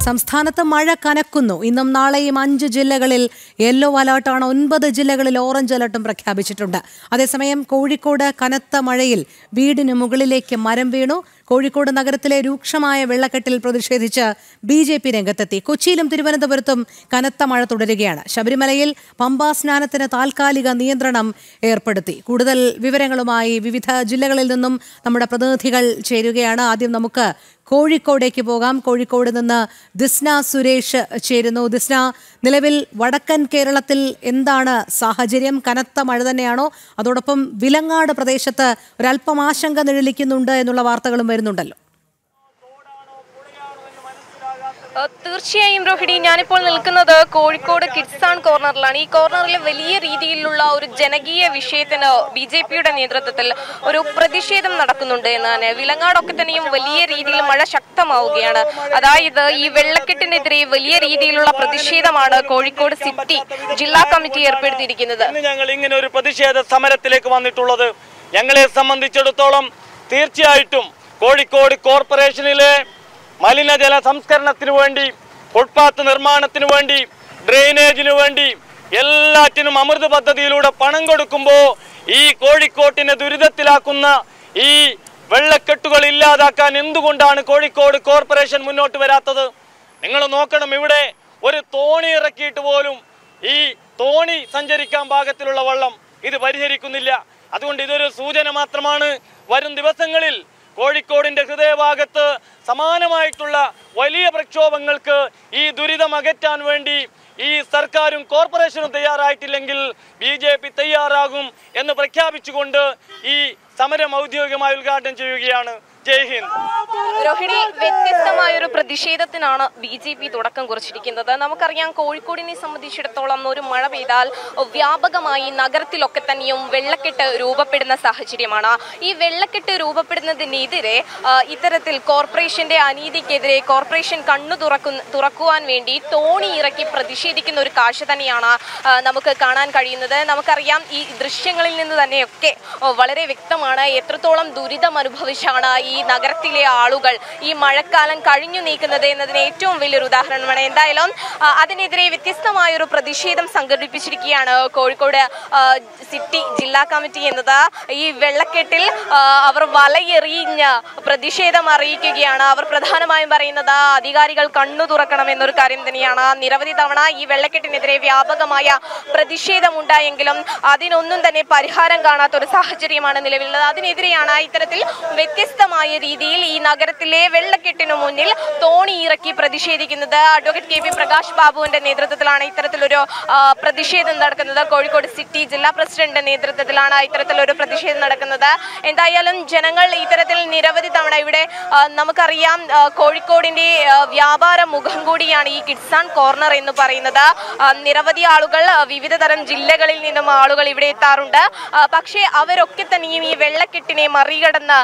സംസ്ഥാനത്ത് മഴ കനക്കുന്നു. ഇന്നും നാളെയും 5 ജില്ലകളിൽ യെല്ലോ അലർട്ടാണ്. 9 ജില്ലകളിൽ ഓറഞ്ച് അലർട്ടും പ്രഖ്യാപിച്ചിട്ടുണ്ട്. അതേസമയം കോഴിക്കോട് കനത്ത മഴയിൽ വീടിന് മുകളിലേക്ക് മരം വീണു. കോഴിക്കോട് നഗരത്തിലെ രൂക്ഷമായ വെള്ളക്കെട്ടിൽ പ്രതിഷേധിച്ച് BJP രംഗത്തെത്തി. കൊച്ചിയിലും തിരുവനന്തപുരത്തും കനത്ത മഴ തുടരുകയാണ്. ശബരിമലയിൽ പമ്പാ സ്നാനത്തിന് താൽക്കാലിക നിയന്ത്രണം ഏർപ്പെടുത്തി. കൂടുതൽ വിവരങ്ങളുമായി വിവിധ ജില്ലകളിൽ നിന്നും നമ്മുടെ പ്രതിനിധികൾ ചേരുകയാണ്. ആദ്യം നമുക്ക് കോഴിക്കോടേക്ക് പോകാം. കോഴിക്കോട് നിന്ന് ദിസ്ന സുരേഷ് ചേരുന്നു. ദിസ്ന, നിലവിൽ വടക്കൻ കേരളത്തിൽ എന്താണ് സാഹചര്യം? കനത്ത മഴ തന്നെയാണോ? അതോടൊപ്പം വിലങ്ങാട് പ്രദേശത്ത് ഒരല്പം ആശങ്ക നിഴലിക്കുന്നുണ്ട് എന്നുള്ള വാർത്തകളും വരുന്നുണ്ടല്ലോ. തീർച്ചയായും രോഹിണി, ഞാനിപ്പോൾ നിൽക്കുന്നത് കോഴിക്കോട് കിഡ്സാൺ കോർണറിലാണ്. ഈ കോർണറിൽ വലിയ രീതിയിലുള്ള ഒരു ജനകീയ വിഷയത്തിന് BJPയുടെ നേതൃത്വത്തിൽ ഒരു പ്രതിഷേധം നടക്കുന്നുണ്ട് എന്നാണ്. വിലങ്ങാടൊക്കെ തന്നെയും വലിയ രീതിയിൽ മഴ ശക്തമാവുകയാണ്. അതായത് ഈ വെള്ളക്കെട്ടിനെതിരെ വലിയ രീതിയിലുള്ള പ്രതിഷേധമാണ് കോഴിക്കോട് സിറ്റി ജില്ലാ കമ്മിറ്റി ഏർപ്പെടുത്തിയിരിക്കുന്നത്. ഞങ്ങൾ ഇങ്ങനെ ഒരു പ്രതിഷേധ സമരത്തിലേക്ക് വന്നിട്ടുള്ളത് ഞങ്ങളെ സംബന്ധിച്ചിടത്തോളം തീർച്ചയായിട്ടും കോഴിക്കോട് കോർപ്പറേഷനിലെ മലിനജല സംസ്കരണത്തിന് വേണ്ടി, ഫുട്പാത്ത് നിർമ്മാണത്തിന് വേണ്ടി, ഡ്രെയിനേജിന് വേണ്ടി എല്ലാറ്റിനും അമൃത് പദ്ധതിയിലൂടെ പണം കൊടുക്കുമ്പോൾ ഈ കോഴിക്കോട്ടിനെ ദുരിതത്തിലാക്കുന്ന ഈ വെള്ളക്കെട്ടുകൾ ഇല്ലാതാക്കാൻ എന്തുകൊണ്ടാണ് കോഴിക്കോട് കോർപ്പറേഷൻ മുന്നോട്ട് വരാത്തത്? നിങ്ങൾ നോക്കണം, ഇവിടെ ഒരു തോണി ഇറക്കിയിട്ട് പോലും ഈ തോണി സഞ്ചരിക്കാൻ പാകത്തിലുള്ള വെള്ളം ഇത് പരിഹരിക്കുന്നില്ല. അതുകൊണ്ട് ഇതൊരു സൂചന മാത്രമാണ്. വരും ദിവസങ്ങളിൽ കോഴിക്കോടിന്റെ ഹൃദയഭാഗത്ത് സമാനമായിട്ടുള്ള വലിയ പ്രക്ഷോഭങ്ങൾക്ക് ഈ ദുരിതം അകറ്റാൻ വേണ്ടി ഈ സർക്കാരും കോർപ്പറേഷനും തയ്യാറായിട്ടില്ലെങ്കിൽ BJP തയ്യാറാകും എന്ന് പ്രഖ്യാപിച്ചുകൊണ്ട് ഈ സമരം ഔദ്യോഗികമായി ഉദ്ഘാടനം ചെയ്യുകയാണ്. ജയ് ഹിന്ദ്. രോഹിണി, വ്യത്യസ്തമായൊരു പ്രതിഷേധത്തിനാണ് BJP തുടക്കം കുറിച്ചിരിക്കുന്നത്. നമുക്കറിയാം, കോഴിക്കോടിനെ സംബന്ധിച്ചിടത്തോളം ഒരു മഴ പെയ്താൽ വ്യാപകമായി നഗരത്തിലൊക്കെ തന്നെയും വെള്ളക്കെട്ട് രൂപപ്പെടുന്ന സാഹചര്യമാണ്. ഈ വെള്ളക്കെട്ട് രൂപപ്പെടുന്നതിനെതിരെ ഇത്തരത്തിൽ കോർപ്പറേഷന്റെ അനീതിക്കെതിരെ കോർപ്പറേഷൻ കണ്ണു തുറക്കുവാൻ വേണ്ടി തോണി ഇറക്കി പ്രതിഷേധിക്കുന്ന ഒരു കാഴ്ച തന്നെയാണ് നമുക്ക് കാണാൻ കഴിയുന്നത്. നമുക്കറിയാം, ഈ ദൃശ്യങ്ങളിൽ നിന്ന് തന്നെയൊക്കെ വളരെ വ്യക്തമാണ് എത്രത്തോളം ദുരിതം അനുഭവിച്ചാണ് ഈ നഗരത്തിലെ ആളുകൾ ഈ മഴക്കാലം കഴിഞ്ഞു നീക്കുന്നത് എന്നതിന് ഏറ്റവും വലിയൊരു ഉദാഹരണമാണ്. എന്തായാലും അതിനെതിരെ വ്യത്യസ്തമായൊരു പ്രതിഷേധം സംഘടിപ്പിച്ചിരിക്കുകയാണ് കോഴിക്കോട് സിറ്റി ജില്ലാ കമ്മിറ്റി എന്നത്. ഈ വെള്ളക്കെട്ടിൽ അവർ വലയെറിഞ്ഞ് പ്രതിഷേധം അറിയിക്കുകയാണ്. അവർ പ്രധാനമായും പറയുന്നത് അധികാരികൾ കണ്ണു തുറക്കണം എന്നൊരു കാര്യം തന്നെയാണ്. നിരവധി തവണ ഈ വെള്ളക്കെട്ടിനെതിരെ വ്യാപകമായ പ്രതിഷേധമുണ്ടായെങ്കിലും അതിനൊന്നും തന്നെ പരിഹാരം കാണാത്തൊരു സാഹചര്യമാണ് നിലവിലുള്ളത്. അതിനെതിരെയാണ് ഇത്തരത്തിൽ വ്യത്യസ്തമായ രീതിയിൽ ഈ നഗരത്തിലെ വെള്ളക്കെട്ടിനു മുന്നിൽ തോണി ഇറക്കി പ്രതിഷേധിക്കുന്നത്. അഡ്വക്കേറ്റ് KP പ്രകാശ് ബാബുവിന്റെ നേതൃത്വത്തിലാണ് ഇത്തരത്തിലൊരു പ്രതിഷേധം നടക്കുന്നത്. കോഴിക്കോട് സിറ്റി ജില്ലാ പ്രസിഡന്റിന്റെ നേതൃത്വത്തിലാണ് ഇത്തരത്തിലൊരു പ്രതിഷേധം നടക്കുന്നത്. എന്തായാലും ജനങ്ങൾ ഇത്തരത്തിൽ നിരവധി തവണ ഇവിടെ നമുക്കറിയാം, കോഴിക്കോടിന്റെ വ്യാപാര മുഖം കൂടിയാണ് ഈ കിഡ്സാൺ കോർണർ എന്ന് പറയുന്നത്. നിരവധി ആളുകൾ വിവിധ തരം ജില്ലകളിൽ നിന്നും ആളുകൾ ഇവിടെ എത്താറുണ്ട്. പക്ഷേ അവരൊക്കെ തന്നെയും ഈ വെള്ളക്കെട്ടിനെ മറികടന്ന്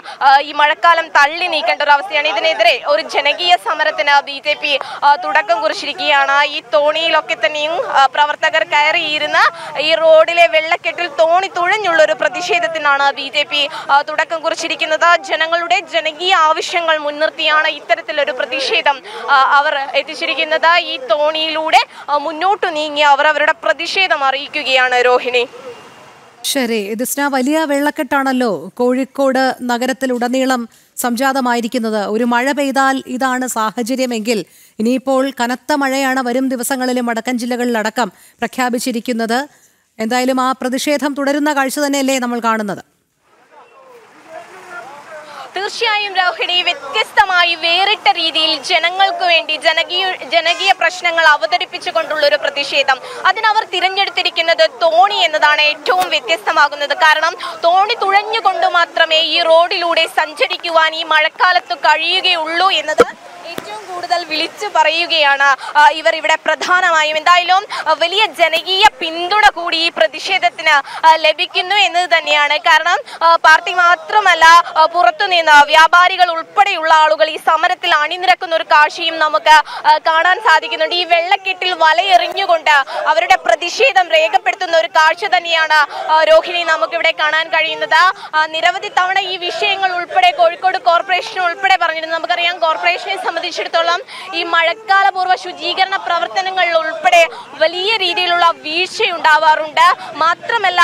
ഈ മഴക്കാലം തള്ളി നീക്കേണ്ട ഒരു അവസ്ഥയാണ്. ഇതിനെതിരെ ഒരു ജനകീയ സമരത്തിന് BJP തുടക്കം കുറിച്ചിരിക്കുകയാണ്. ഈ തോണിയിലൊക്കെ തന്നെയും പ്രവർത്തകർ കയറിയിരുന്ന് ഈ റോഡിലെ വെള്ളക്കെട്ടിൽ തോണി തുഴഞ്ഞുള്ള ഒരു പ്രതിഷേധത്തിനാണ് BJP തുടക്കം കുറിച്ചിരിക്കുന്നത്. ജനങ്ങളുടെ ജനകീയ ആവശ്യങ്ങൾ മുൻനിർത്തിയാണ് ഇത്തരത്തിലൊരു പ്രതിഷേധം അവർ എത്തിച്ചിരിക്കുന്നത്. ഈ തോണിയിലൂടെ മുന്നോട്ടു നീങ്ങി അവർ അവരുടെ പ്രതിഷേധം അറിയിക്കുകയാണ്. രോഹിണി, ശരി. ദിസ്ന, വലിയ വെള്ളക്കെട്ടാണല്ലോ കോഴിക്കോട് നഗരത്തിലുടനീളം സംജാതമായിരിക്കുന്നത്. ഒരു മഴ പെയ്താൽ ഇതാണ് സാഹചര്യമെങ്കിൽ ഇനിയിപ്പോൾ കനത്ത മഴയാണ് വരും ദിവസങ്ങളിലും വടക്കൻ ജില്ലകളിലടക്കം പ്രഖ്യാപിച്ചിരിക്കുന്നത്. എന്തായാലും ആ പ്രതിഷേധം തുടരുന്ന കാഴ്ച തന്നെയല്ലേ നമ്മൾ കാണുന്നത്? തീർച്ചയായും രോഹിണി, വ്യത്യസ്തമായി വേറിട്ട രീതിയിൽ ജനങ്ങൾക്ക് വേണ്ടി ജനകീയ പ്രശ്നങ്ങൾ അവതരിപ്പിച്ചുകൊണ്ടുള്ള ഒരു പ്രതിഷേധം. അതിനവർ തിരഞ്ഞെടുത്തിരിക്കുന്നത് തോണി എന്നതാണ് ഏറ്റവും വ്യത്യസ്തമാകുന്നത്. കാരണം തോണി തുഴഞ്ഞുകൊണ്ട് മാത്രമേ ഈ റോഡിലൂടെ സഞ്ചരിക്കുവാൻ ഈ മഴക്കാലത്ത് കഴിയുകയുള്ളൂ എന്നത് ഏറ്റവും കൂടുതൽ വിളിച്ചു പറയുകയാണ് ഇവർ ഇവിടെ പ്രധാനമായും. എന്തായാലും വലിയ ജനകീയ പിന്തുണ കൂടി ഈ പ്രതിഷേധത്തിന് ലഭിക്കുന്നു എന്നത് തന്നെയാണ്. കാരണം പാർട്ടി മാത്രമല്ല, പുറത്തുനിന്ന് വ്യാപാരികൾ ഉൾപ്പെടെയുള്ള ആളുകൾ ഈ സമരത്തിൽ അണിനിരക്കുന്ന ഒരു കാഴ്ചയും നമുക്ക് കാണാൻ സാധിക്കുന്നുണ്ട്. ഈ വെള്ളക്കെട്ടിൽ വലയെറിഞ്ഞുകൊണ്ട് അവരുടെ പ്രതിഷേധം രേഖപ്പെടുത്തുന്ന ഒരു കാഴ്ച തന്നെയാണ് രോഹിണി നമുക്കിവിടെ കാണാൻ കഴിയുന്നത്. നിരവധി തവണ ഈ വിഷയങ്ങൾ ഉൾപ്പെടെ കോഴിക്കോട് കോർപ്പറേഷൻ ഉൾപ്പെടെ പറഞ്ഞിരുന്നു. നമുക്കറിയാം, കോർപ്പറേഷനെ സംബന്ധിച്ചിടത്തോളം ഈ മഴക്കാലപൂർവ്വ ശുചീകരണ പ്രവർത്തനങ്ങളിൽ ഉൾപ്പെടെ വലിയ രീതിയിലുള്ള വീഴ്ചയുണ്ടാവാറുണ്ട്. മാത്രമല്ല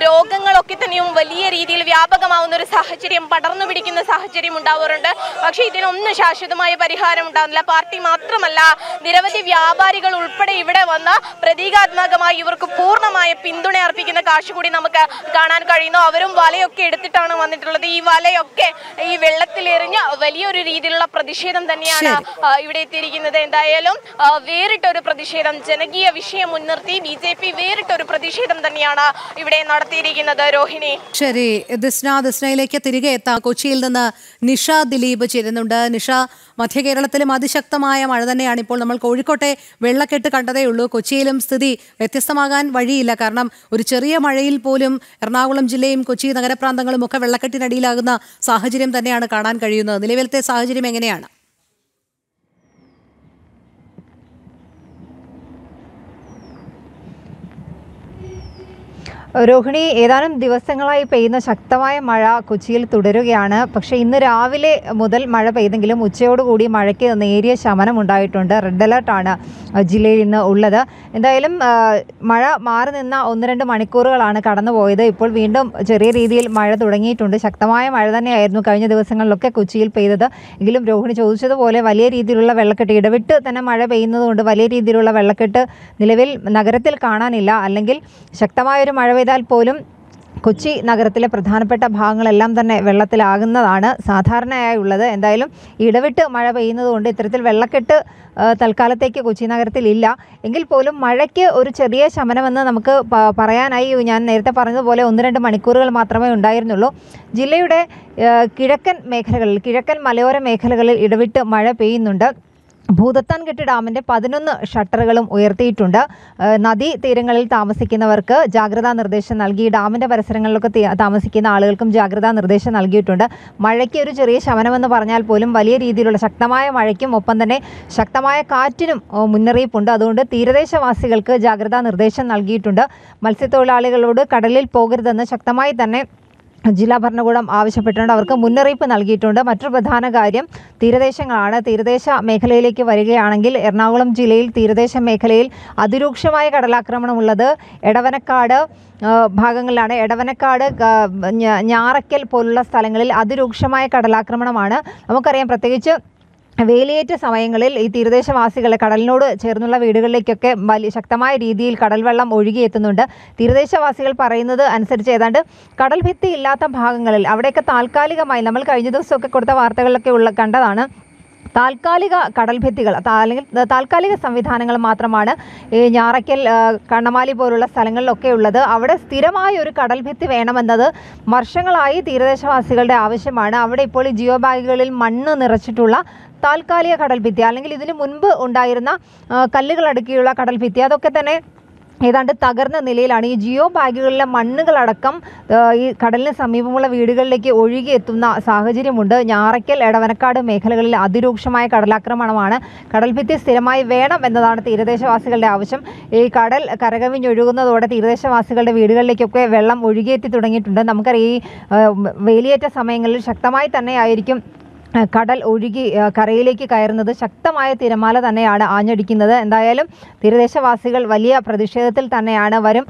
രോഗങ്ങളൊക്കെ തന്നെയും വലിയ രീതിയിൽ വ്യാപകമാവുന്ന ഒരു സാഹചര്യം, പടർന്നു പിടിക്കുന്ന സാഹചര്യം ഉണ്ടാവാറുണ്ട്. പക്ഷേ ഇതിനൊന്നും ശാശ്വതമായ പരിഹാരം ഉണ്ടാകുന്നില്ല. പാർട്ടി മാത്രമല്ല, നിരവധി വ്യാപാരികൾ ഉൾപ്പെടെ ഇവിടെ വന്ന് പ്രതീകാത്മകമായി ഇവർക്ക് പൂർണ്ണമായ പിന്തുണ അർപ്പിക്കുന്ന കാഴ്ച കൂടി നമുക്ക് കാണാൻ കഴിയുന്നു. അവരും വലയൊക്കെ എടുത്തിട്ടാണ് വന്നിട്ടുള്ളത്. ഈ വലയൊക്കെ ഈ വെള്ളത്തിലെറിഞ്ഞ് വലിയൊരു രീതിയിലുള്ള പ്രതിഷേധം തന്നെയാണ് ഇവിടെ എത്തിയിരിക്കുന്നത്. എന്തായാലും വേറിട്ടൊരു പ്രതിഷേധം, ജനകീയ വിഷയം മുൻനിർത്തി BJP വേറിട്ടൊരു പ്രതിഷേധം തന്നെയാണ് ഇവിടെ നടത്തിയിരിക്കുന്നത്. രോഹിണി. ശരി, ദിസ്നയിലേക്ക് തിരികെ എത്താം. കൊച്ചിയിൽ നിന്ന് നിഷ ദിലീപ് ചേരുന്നുണ്ട്. നിഷ, മധ്യ കേരളത്തിലും അതിശക്തമായ മഴ തന്നെയാണ് ഇപ്പോൾ. നമ്മൾ കോഴിക്കോട്ടെ വെള്ളക്കെട്ട് കണ്ടതേ ഉള്ളൂ. കൊച്ചിയിലും സ്ഥിതി വ്യത്യസ്തമാകാൻ വഴിയില്ല. കാരണം ഒരു ചെറിയ മഴയിൽ പോലും എറണാകുളം ജില്ലയും കൊച്ചി നഗരപ്രാന്തങ്ങളും ഒക്കെ വെള്ളക്കെട്ടിനടിയിലാകുന്ന സാഹചര്യം തന്നെയാണ് കാണാൻ കഴിയുന്നത്. നിലവിലത്തെ സാഹചര്യം എങ്ങനെയാണ്? രോഹിണി, ഏതാനും ദിവസങ്ങളായി പെയ്യുന്ന ശക്തമായ മഴ കൊച്ചിയിൽ തുടരുകയാണ്. പക്ഷേ ഇന്ന് രാവിലെ മുതൽ മഴ പെയ്തെങ്കിലും ഉച്ചയോടുകൂടി മഴയ്ക്ക് നേരിയ ശമനം ഉണ്ടായിട്ടുണ്ട്. റെഡ് അലർട്ടാണ് ജില്ലയിൽ ഇന്ന് ഉള്ളത്. എന്തായാലും മഴ മാറി നിന്ന 1-2 മണിക്കൂറുകളാണ് കടന്നുപോയത്. ഇപ്പോൾ വീണ്ടും ചെറിയ രീതിയിൽ മഴ തുടങ്ങിയിട്ടുണ്ട്. ശക്തമായ മഴ തന്നെയായിരുന്നു കഴിഞ്ഞ ദിവസങ്ങളിലൊക്കെ കൊച്ചിയിൽ പെയ്തത്. എങ്കിലും രോഹിണി ചോദിച്ചതുപോലെ വലിയ രീതിയിലുള്ള വെള്ളക്കെട്ട്, ഇടവിട്ട് തന്നെ മഴ പെയ്യുന്നതുകൊണ്ട് വലിയ രീതിയിലുള്ള വെള്ളക്കെട്ട് നിലവിൽ നഗരത്തിൽ കാണാനില്ല. അല്ലെങ്കിൽ ശക്തമായൊരു മഴ പെയ്താൽ പോലും കൊച്ചി നഗരത്തിലെ പ്രധാനപ്പെട്ട ഭാഗങ്ങളെല്ലാം തന്നെ വെള്ളത്തിലാകുന്നതാണ് സാധാരണയായി ഉള്ളത്. എന്തായാലും ഇടവിട്ട് മഴ പെയ്യുന്നതുകൊണ്ട് ഇത്തരത്തിൽ വെള്ളക്കെട്ട് തൽക്കാലത്തേക്ക് കൊച്ചി നഗരത്തിൽ ഇല്ല. എങ്കിൽ പോലും മഴയ്ക്ക് ഒരു ചെറിയ ശമനമെന്ന് നമുക്ക് പറയാനായി ഞാൻ നേരത്തെ പറഞ്ഞതുപോലെ 1-2 മണിക്കൂറുകൾ മാത്രമേ ഉണ്ടായിരുന്നുള്ളൂ. ജില്ലയുടെ കിഴക്കൻ മേഖലകളിൽ, കിഴക്കൻ മലയോര മേഖലകളിൽ ഇടവിട്ട് മഴ പെയ്യുന്നുണ്ട്. ഭൂതത്താൻകെട്ട് ഡാമിൻ്റെ 11 ഷട്ടറുകളും ഉയർത്തിയിട്ടുണ്ട്. നദീ തീരങ്ങളിൽ താമസിക്കുന്നവർക്ക് ജാഗ്രതാ നിർദ്ദേശം നൽകി. ഡാമിൻ്റെ പരിസരങ്ങളിലൊക്കെ താമസിക്കുന്ന ആളുകൾക്കും ജാഗ്രതാ നിർദ്ദേശം നൽകിയിട്ടുണ്ട്. മഴയ്ക്ക് ഒരു ചെറിയ ശമനമെന്ന് പറഞ്ഞാൽ പോലും വലിയ രീതിയിലുള്ള ശക്തമായ മഴയ്ക്കും ഒപ്പം തന്നെ ശക്തമായ കാറ്റിനും മുന്നറിയിപ്പുണ്ട്. അതുകൊണ്ട് തീരദേശവാസികൾക്ക് ജാഗ്രതാ നിർദ്ദേശം നൽകിയിട്ടുണ്ട്. മത്സ്യത്തൊഴിലാളികളോട് കടലിൽ പോകരുതെന്ന് ശക്തമായി തന്നെ ജില്ലാ ഭരണകൂടം ആവശ്യപ്പെട്ടിട്ടുണ്ട്. അവർക്ക് മുന്നറിയിപ്പ് നൽകിയിട്ടുണ്ട്. മറ്റൊരു പ്രധാന കാര്യം തീരദേശങ്ങളാണ്. തീരദേശ മേഖലയിലേക്ക് വരികയാണെങ്കിൽ എറണാകുളം ജില്ലയിൽ തീരദേശ മേഖലയിൽ അതിരൂക്ഷമായ കടലാക്രമണമുള്ളത് എടവനക്കാട് ഭാഗങ്ങളിലാണ്. എടവനക്കാട്, ഞാറയ്ക്കൽ പോലുള്ള സ്ഥലങ്ങളിൽ അതിരൂക്ഷമായ കടലാക്രമണമാണ്. നമുക്കറിയാം, പ്രത്യേകിച്ച് വേലിയേറ്റ സമയങ്ങളിൽ ഈ തീരദേശവാസികളെ കടലിനോട് ചേർന്നുള്ള വീടുകളിലേക്കൊക്കെ ശക്തമായ രീതിയിൽ കടൽ വെള്ളം ഒഴുകിയെത്തുന്നുണ്ട്. തീരദേശവാസികൾ പറയുന്നത് അനുസരിച്ച് ഏതാണ്ട് കടൽ ഭിത്തി ഇല്ലാത്ത ഭാഗങ്ങളിൽ അവിടെയൊക്കെ താൽക്കാലികമായി, നമ്മൾ കഴിഞ്ഞ ദിവസമൊക്കെ കൊടുത്ത വാർത്തകളിലൊക്കെ കണ്ടതാണ്, താൽക്കാലിക കടൽ ഭിത്തികൾ അല്ലെങ്കിൽ താൽക്കാലിക സംവിധാനങ്ങൾ മാത്രമാണ് ഈ ഞാറയ്ക്കൽ, കണ്ണമാലി പോലുള്ള സ്ഥലങ്ങളിലൊക്കെ ഉള്ളത്. അവിടെ സ്ഥിരമായ ഒരു കടൽ ഭിത്തി വേണമെന്നത് വർഷങ്ങളായി തീരദേശവാസികളുടെ ആവശ്യമാണ്. അവിടെ ഇപ്പോൾ ഈ ജിയോ ബാഗുകളിൽ മണ്ണ് നിറച്ചിട്ടുള്ള താൽക്കാലിക കടൽ ഭിത്തി, അല്ലെങ്കിൽ ഇതിനു മുൻപ് ഉണ്ടായിരുന്ന കല്ലുകൾ അടുക്കിയുള്ള കടൽ ഭിത്തി, അതൊക്കെ തന്നെ ഏതാണ്ട് തകർന്ന നിലയിലാണ്. ഈ ജിയോ ബാഗുകളിലെ മണ്ണുകളടക്കം ഈ കടലിന് സമീപമുള്ള വീടുകളിലേക്ക് ഒഴുകിയെത്തുന്ന സാഹചര്യമുണ്ട്. ഞാറയ്ക്കൽ, എടവനക്കാട് മേഖലകളിൽ അതിരൂക്ഷമായ കടലാക്രമണമാണ്. കടൽഭിത്തി സ്ഥിരമായി വേണം എന്നതാണ് തീരദേശവാസികളുടെ ആവശ്യം. ഈ കടൽ കരകവിഞ്ഞൊഴുകുന്നതോടെ തീരദേശവാസികളുടെ വീടുകളിലേക്കൊക്കെ വെള്ളം ഒഴുകിയെത്തി തുടങ്ങിയിട്ടുണ്ട്. നമുക്കറിയാം, ഈ വേലിയേറ്റ സമയങ്ങളിൽ ശക്തമായി തന്നെ ആയിരിക്കും കടൽ ഒഴുകി കരയിലേക്ക് കയറുന്നത്. ശക്തമായ തിരമാല തന്നെയാണ് ആഞ്ഞടിക്കുന്നത്. എന്തായാലും തീരദേശവാസികൾ വലിയ പ്രതിഷേധത്തിൽ തന്നെയാണ്. വരും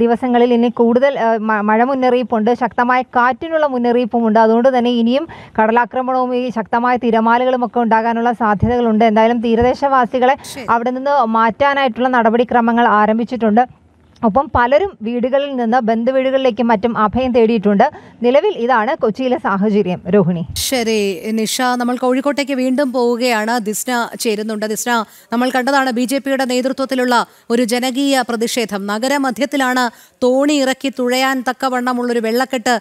ദിവസങ്ങളിൽ ഇനി കൂടുതൽ മഴ മുന്നറിയിപ്പുണ്ട്, ശക്തമായ കാറ്റിനുള്ള മുന്നറിയിപ്പുമുണ്ട്. അതുകൊണ്ട് തന്നെ ഇനിയും കടലാക്രമണവും ഈ ശക്തമായ തിരമാലകളും ഒക്കെ ഉണ്ടാകാനുള്ള സാധ്യതകളുണ്ട്. എന്തായാലും തീരദേശവാസികളെ അവിടെ നിന്ന് മാറ്റാനായിട്ടുള്ള നടപടിക്രമങ്ങൾ ആരംഭിച്ചിട്ടുണ്ട്. ഒപ്പം പലരും വീടുകളിൽ നിന്ന് ബന്ധുവീടുകളിലേക്കും മറ്റും അഭയം തേടിയിട്ടുണ്ട്. നിലവിൽ ഇതാണ് കൊച്ചിയിലെ സാഹചര്യം. രോഹിണി. ശരി നിഷ, നമ്മൾ കോഴിക്കോട്ടേക്ക് വീണ്ടും പോവുകയാണ്. ദിസ്ന ചേരുന്നുണ്ട്. ദിസ്ന, നമ്മൾ കണ്ടതാണ് BJPയുടെ നേതൃത്വത്തിലുള്ള ഒരു ജനകീയ പ്രതിഷേധം. നഗരമധ്യത്തിലാണ് തോണി ഇറക്കി തുഴയാൻ തക്കവണ്ണമുള്ളൊരു വെള്ളക്കെട്ട്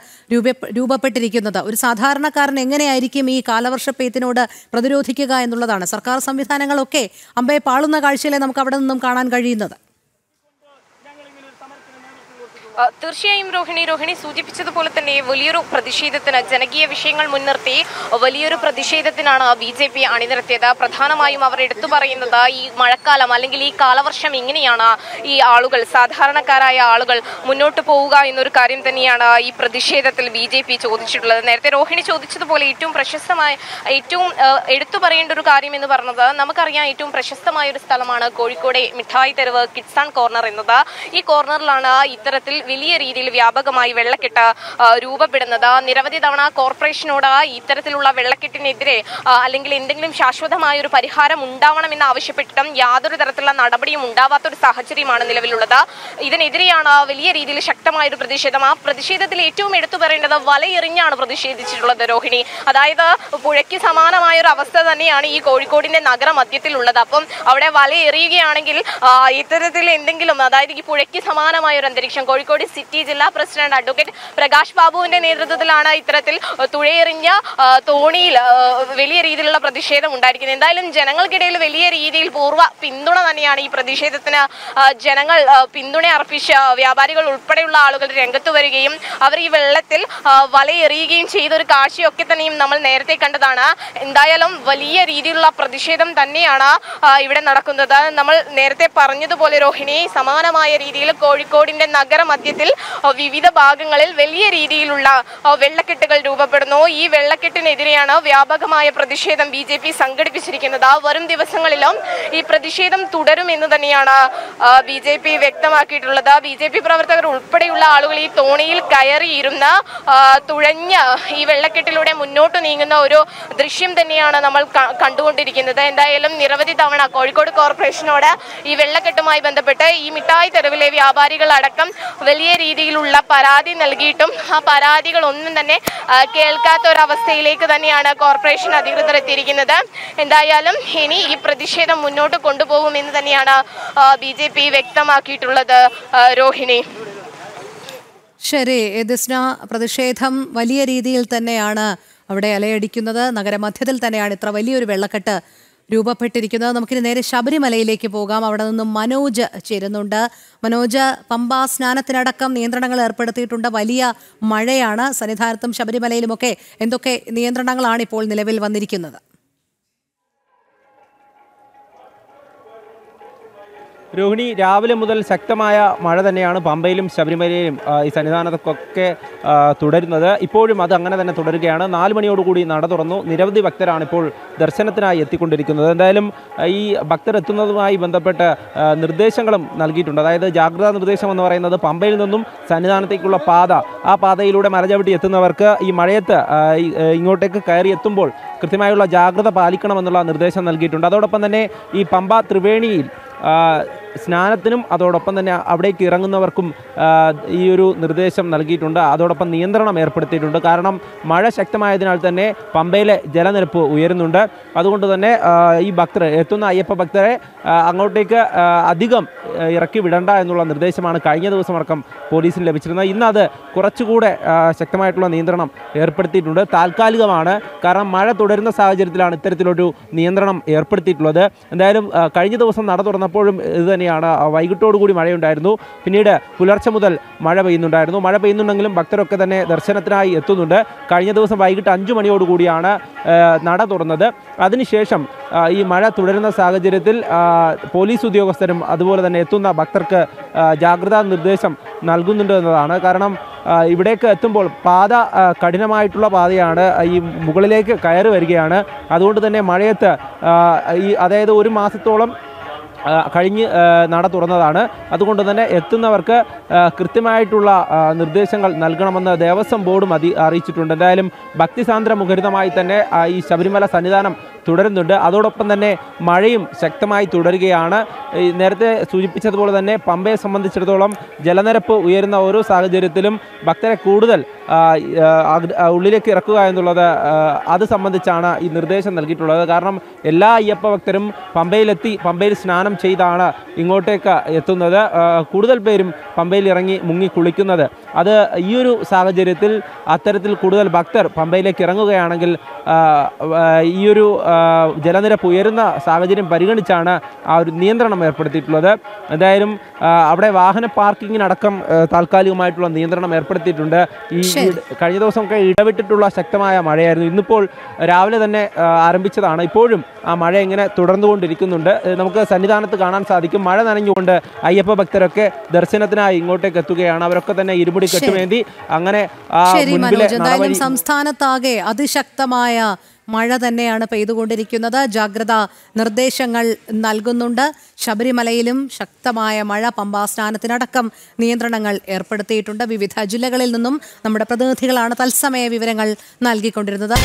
രൂപപ്പെട്ടിരിക്കുന്നത്. ഒരു സാധാരണക്കാരൻ എങ്ങനെയായിരിക്കും ഈ കാലവർഷപ്പെയ്ത്തിനോട് പ്രതിരോധിക്കുക എന്നുള്ളതാണ്. സർക്കാർ സംവിധാനങ്ങളൊക്കെ അമ്പയെ പാളുന്ന കാഴ്ചയിലെ നമുക്ക് അവിടെ നിന്നും കാണാൻ കഴിയുന്നത്. തീർച്ചയായും രോഹിണി സൂചിപ്പിച്ചതുപോലെ തന്നെ വലിയൊരു പ്രതിഷേധത്തിന്, ജനകീയ വിഷയങ്ങൾ മുൻനിർത്തി വലിയൊരു പ്രതിഷേധത്തിനാണ് BJP അണിനിരത്തിയത്. പ്രധാനമായും അവർ എടുത്തു പറയുന്നത് ഈ മഴക്കാലം അല്ലെങ്കിൽ ഈ കാലവർഷം എങ്ങനെയാണ് ഈ ആളുകൾ, സാധാരണക്കാരായ ആളുകൾ മുന്നോട്ട് പോവുക എന്നൊരു കാര്യം തന്നെയാണ് ഈ പ്രതിഷേധത്തിൽ BJP ചോദിച്ചിട്ടുള്ളത്. നേരത്തെ രോഹിണി ചോദിച്ചതുപോലെ ഏറ്റവും എടുത്തു പറയേണ്ട ഒരു കാര്യം എന്ന് പറഞ്ഞത്, നമുക്കറിയാം ഏറ്റവും പ്രശസ്തമായ ഒരു സ്ഥലമാണ് കോഴിക്കോട് മിഠായി തെരുവ് കിഡ്സ് ആൻഡ് കോർണർ എന്നത്. ഈ കോർണറിലാണ് ഇത്തരത്തിൽ വലിയ രീതിയിൽ വ്യാപകമായി വെള്ളക്കെട്ട് രൂപപ്പെടുന്നത്. നിരവധി തവണ കോർപ്പറേഷനോട് ഇത്തരത്തിലുള്ള വെള്ളക്കെട്ടിനെതിരെ അല്ലെങ്കിൽ എന്തെങ്കിലും ശാശ്വതമായ ഒരു പരിഹാരം ഉണ്ടാവണമെന്ന് ആവശ്യപ്പെട്ടിട്ടും യാതൊരു തരത്തിലുള്ള നടപടിയും ഉണ്ടാവാത്തൊരു സാഹചര്യമാണ് നിലവിലുള്ളത്. ഇതിനെതിരെയാണ് വലിയ രീതിയിൽ ശക്തമായ ഒരു പ്രതിഷേധം. ആ പ്രതിഷേധത്തിൽ ഏറ്റവും എടുത്തു പറയേണ്ടത് വലയെറിഞ്ഞാണ് പ്രതിഷേധിച്ചിട്ടുള്ളത് രോഹിണി. അതായത് പുഴയ്ക്ക് സമാനമായ ഒരു അവസ്ഥ തന്നെയാണ് ഈ കോഴിക്കോടിന്റെ നഗരമധ്യത്തിലുള്ളത്. അപ്പം അവിടെ വലയെറിയുകയാണെങ്കിൽ ഇത്തരത്തിൽ എന്തെങ്കിലും, അതായത് ഈ പുഴയ്ക്ക് സമാനമായ ഒരു അന്തരീക്ഷം, കോഴിക്കോട് സിറ്റി ജില്ലാ പ്രസിഡന്റ് അഡ്വക്കേറ്റ് പ്രകാശ് ബാബുവിന്റെ നേതൃത്വത്തിലാണ് ഇത്തരത്തിൽ തുഴയെറിഞ്ഞ തോണിയിൽ വലിയ രീതിയിലുള്ള പ്രതിഷേധം ഉണ്ടായിരിക്കുന്നത്. എന്തായാലും ജനങ്ങൾക്കിടയിൽ വലിയ രീതിയിൽ പൂർവ്വ പിന്തുണ തന്നെയാണ് ഈ പ്രതിഷേധത്തിന്. ജനങ്ങൾ പിന്തുണ അർപ്പിച്ച വ്യാപാരികൾ ഉൾപ്പെടെയുള്ള ആളുകൾ രംഗത്ത് വരികയും അവർ ഈ വെള്ളത്തിൽ വലയെറിയുകയും ചെയ്തൊരു കാഴ്ചയൊക്കെ തന്നെയും നമ്മൾ നേരത്തെ കണ്ടതാണ്. എന്തായാലും വലിയ രീതിയിലുള്ള പ്രതിഷേധം തന്നെയാണ് ഇവിടെ നടക്കുന്നത്. നമ്മൾ നേരത്തെ പറഞ്ഞതുപോലെ രോഹിണി, സമാനമായ രീതിയിൽ കോഴിക്കോടിന്റെ നഗരമധ്യത്തിൽ വിവിധ ഭാഗങ്ങളിൽ വലിയ രീതിയിലുള്ള വെള്ളക്കെട്ടുകൾ രൂപപ്പെടുന്നു. ഈ വെള്ളക്കെട്ടിനെതിരെയാണ് വ്യാപകമായ പ്രതിഷേധം BJP സംഘടിപ്പിച്ചിരിക്കുന്നത്. വരും ദിവസങ്ങളിലും ഈ പ്രതിഷേധം തുടരുമെന്ന് തന്നെയാണ് BJP വ്യക്തമാക്കിയിട്ടുള്ളത്. BJP പ്രവർത്തകർ ഉൾപ്പെടെയുള്ള ആളുകൾ ഈ തോണിയിൽ കയറിയിരുന്ന തുഴഞ്ഞ ഈ വെള്ളക്കെട്ടിലൂടെ മുന്നോട്ട് നീങ്ങുന്ന ഒരു ദൃശ്യം തന്നെയാണ് നമ്മൾ കണ്ടുകൊണ്ടിരിക്കുന്നത്. എന്തായാലും നിരവധി തവണ കോഴിക്കോട് കോർപ്പറേഷനോട് ഈ വെള്ളക്കെട്ടുമായി ബന്ധപ്പെട്ട് ഈ മിഠായി തെരുവിലെ വ്യാപാരികൾ അടക്കം വലിയ രീതിയിലുള്ള പരാതി നൽകിയിട്ടും ആ പരാതികൾ ഒന്നും തന്നെ കേൾക്കാത്ത ഒരവസ്ഥയിലേക്ക് തന്നെയാണ് കോർപ്പറേഷൻ അധികൃതർ എത്തിയിരിക്കുന്നത്. എന്തായാലും ഇനി ഈ പ്രതിഷേധം മുന്നോട്ട് കൊണ്ടുപോകുമെന്ന് തന്നെയാണ് BJP വ്യക്തമാക്കിയിട്ടുള്ളത്. രോഹിണി. ശരി ദിസ്ന, പ്രതിഷേധം വലിയ രീതിയിൽ തന്നെയാണ് അവിടെ അലയടിക്കുന്നത്. നഗരമധ്യത്തിൽ തന്നെയാണ് ഇത്ര വലിയൊരു വെള്ളക്കെട്ട് രൂപപ്പെട്ടിരിക്കുന്നത്. നമുക്കിനി നേരെ ശബരിമലയിലേക്ക് പോകാം. അവിടെ നിന്നും മനോജ് ചേരുന്നുണ്ട്. മനോജ്, പമ്പാ സ്നാനത്തിനടക്കം നിയന്ത്രണങ്ങൾ ഏർപ്പെടുത്തിയിട്ടുണ്ട്. വലിയ മഴയാണ്. സന്നിധാനത്തും ശബരിമലയിലുമൊക്കെ എന്തൊക്കെ നിയന്ത്രണങ്ങളാണ് ഇപ്പോൾ നിലവിൽ വന്നിരിക്കുന്നത്? രോഹിണി, രാവിലെ മുതൽ ശക്തമായ മഴ തന്നെയാണ് പമ്പയിലും ശബരിമലയിലും ഈ സന്നിധാനത്തൊക്കെ തുടരുന്നത്. ഇപ്പോഴും അത് അങ്ങനെ തന്നെ തുടരുകയാണ്. 4 മണിയോടുകൂടി നട തുറന്നു. നിരവധി ഭക്തരാണ് ഇപ്പോൾ ദർശനത്തിനായി എത്തിക്കൊണ്ടിരിക്കുന്നത്. എന്തായാലും ഈ ഭക്തർ എത്തുന്നതുമായി ബന്ധപ്പെട്ട് നിർദ്ദേശങ്ങളും നൽകിയിട്ടുണ്ട്. അതായത് ജാഗ്രതാ നിർദ്ദേശം എന്ന് പറയുന്നത് പമ്പയിൽ നിന്നും സന്നിധാനത്തേക്കുള്ള പാത, ആ പാതയിലൂടെ മലചവിട്ടി എത്തുന്നവർക്ക് ഈ മഴയത്ത് ഇങ്ങോട്ടേക്ക് കയറി എത്തുമ്പോൾ കൃത്യമായുള്ള ജാഗ്രത പാലിക്കണമെന്നുള്ള നിർദ്ദേശം നൽകിയിട്ടുണ്ട്. അതോടൊപ്പം തന്നെ ഈ പമ്പ ത്രിവേണിയിൽ സ്നാനത്തിനും അതോടൊപ്പം തന്നെ അവിടേക്ക് ഇറങ്ങുന്നവർക്കും ഈ ഒരു നിർദ്ദേശം നൽകിയിട്ടുണ്ട്. അതോടൊപ്പം നിയന്ത്രണം ഏർപ്പെടുത്തിയിട്ടുണ്ട്. കാരണം മഴ ശക്തമായതിനാൽ തന്നെ പമ്പയിലെ ജലനിരപ്പ് ഉയരുന്നുണ്ട്. അതുകൊണ്ട് തന്നെ ഈ ഭക്തർ എത്തുന്ന അയ്യപ്പ ഭക്തരെ അങ്ങോട്ടേക്ക് അധികം ഇറക്കി വിടണ്ട എന്നുള്ള നിർദ്ദേശമാണ് കഴിഞ്ഞ ദിവസമടക്കം പോലീസിന് ലഭിച്ചിരുന്നത്. ഇന്ന് അത് കുറച്ചുകൂടെ ശക്തമായിട്ടുള്ള നിയന്ത്രണം ഏർപ്പെടുത്തിയിട്ടുണ്ട്. താൽക്കാലികമാണ്. കാരണം മഴ തുടരുന്ന സാഹചര്യത്തിലാണ് ഇത്തരത്തിലൊരു നിയന്ത്രണം ഏർപ്പെടുത്തിയിട്ടുള്ളത്. എന്തായാലും കഴിഞ്ഞ ദിവസം നട തുറന്നപ്പോഴും ഇത് തന്നെയാണ്. വൈകിട്ടോടുകൂടി മഴയുണ്ടായിരുന്നു. പിന്നീട് പുലർച്ചെ മുതൽ മഴ പെയ്യുന്നുണ്ടായിരുന്നു. മഴ പെയ്യുന്നുണ്ടെങ്കിലും ഭക്തരൊക്കെ തന്നെ ദർശനത്തിനായി എത്തുന്നുണ്ട്. കഴിഞ്ഞ ദിവസം വൈകിട്ട് 5 മണിയോടുകൂടിയാണ് നട തുറന്നത്. അതിനുശേഷം ഈ മഴ തുടരുന്ന സാഹചര്യത്തിൽ പോലീസ് ഉദ്യോഗസ്ഥരും അതുപോലെ തന്നെ എത്തുന്ന ഭക്തർക്ക് ജാഗ്രതാ നിർദ്ദേശം നൽകുന്നുണ്ട് എന്നതാണ്. കാരണം ഇവിടേക്ക് എത്തുമ്പോൾ പാത കഠിനമായിട്ടുള്ള പാതയാണ്. ഈ മുകളിലേക്ക് കയറി വരികയാണ്. അതുകൊണ്ട് തന്നെ മഴയത്ത് അതായത് 1 മാസത്തോളം കഴിഞ്ഞ് നട തുറന്നതാണ്. അതുകൊണ്ട് തന്നെ എത്തുന്നവർക്ക് കൃത്യമായിട്ടുള്ള നിർദ്ദേശങ്ങൾ നൽകണമെന്ന് ദേവസ്വം ബോർഡും അറിയിച്ചിട്ടുണ്ട്. എന്തായാലും ഭക്തിസാന്ദ്ര മുഖരിതമായി തന്നെ ഈ ശബരിമല സന്നിധാനം തുടരുന്നുണ്ട്. അതോടൊപ്പം തന്നെ മഴയും ശക്തമായി തുടരുകയാണ്. നേരത്തെ സൂചിപ്പിച്ചതുപോലെ തന്നെ പമ്പയെ സംബന്ധിച്ചിടത്തോളം ജലനിരപ്പ് ഉയരുന്ന ഓരോ സാഹചര്യത്തിലും ഭക്തരെ കൂടുതൽ ഉള്ളിലേക്ക് ഇറക്കുക എന്നുള്ളത് അത് സംബന്ധിച്ചാണ് ഈ നിർദ്ദേശം നൽകിയിട്ടുള്ളത്. കാരണം എല്ലാ അയ്യപ്പ ഭക്തരും പമ്പയിൽ സ്നാനം ചെയ്താണ് ഇങ്ങോട്ടേക്ക് എത്തുന്നത്. കൂടുതൽ പേരും പമ്പയിൽ ഇറങ്ങി മുങ്ങി കുളിക്കുന്നത്. അത് ഈ ഒരു സാഹചര്യത്തിൽ അത്തരത്തിൽ കൂടുതൽ ഭക്തർ പമ്പയിലേക്ക് ഇറങ്ങുകയാണെങ്കിൽ ഈ ഒരു ജലനിരപ്പ് ഉയരുന്ന സാഹചര്യം പരിഗണിച്ചാണ് ആ ഒരു നിയന്ത്രണം ഏർപ്പെടുത്തിയിട്ടുള്ളത്. എന്തായാലും അവിടെ വാഹന പാർക്കിങ്ങിനടക്കം താൽക്കാലികമായിട്ടുള്ള നിയന്ത്രണം ഏർപ്പെടുത്തിയിട്ടുണ്ട്. ഈ കഴിഞ്ഞ ദിവസമൊക്കെ ഇടവിട്ടിട്ടുള്ള ശക്തമായ മഴയായിരുന്നു. ഇന്നിപ്പോൾ രാവിലെ തന്നെ ആരംഭിച്ചതാണ്. ഇപ്പോഴും ആ മഴ ഇങ്ങനെ തുടർന്നുകൊണ്ടിരിക്കുന്നുണ്ട്. നമുക്ക് സന്നിധാനത്ത് കാണാൻ സാധിക്കും. മഴ നനഞ്ഞുകൊണ്ട് അയ്യപ്പ ഭക്തരൊക്കെ ദർശനത്തിനായി ഇങ്ങോട്ടേക്ക് എത്തുകയാണ്. അവരൊക്കെ തന്നെ ഇരുമുടി കെട്ടുമേന്തി അങ്ങനെ എന്തായാലും സംസ്ഥാനത്താകെ അതിശക്തമായ മഴ തന്നെയാണ് പെയ്തുകൊണ്ടിരിക്കുന്നത്. ജാഗ്രതാ നിർദ്ദേശങ്ങൾ നൽകുന്നുണ്ട്. ശബരിമലയിലും ശക്തമായ മഴ, പമ്പാ സ്നാനത്തിനടക്കം നിയന്ത്രണങ്ങൾ ഏർപ്പെടുത്തിയിട്ടുണ്ട്. വിവിധ ജില്ലകളിൽ നിന്നും നമ്മുടെ പ്രതിനിധികളാണ് തത്സമയ വിവരങ്ങൾ നൽകിക്കൊണ്ടിരുന്നത്.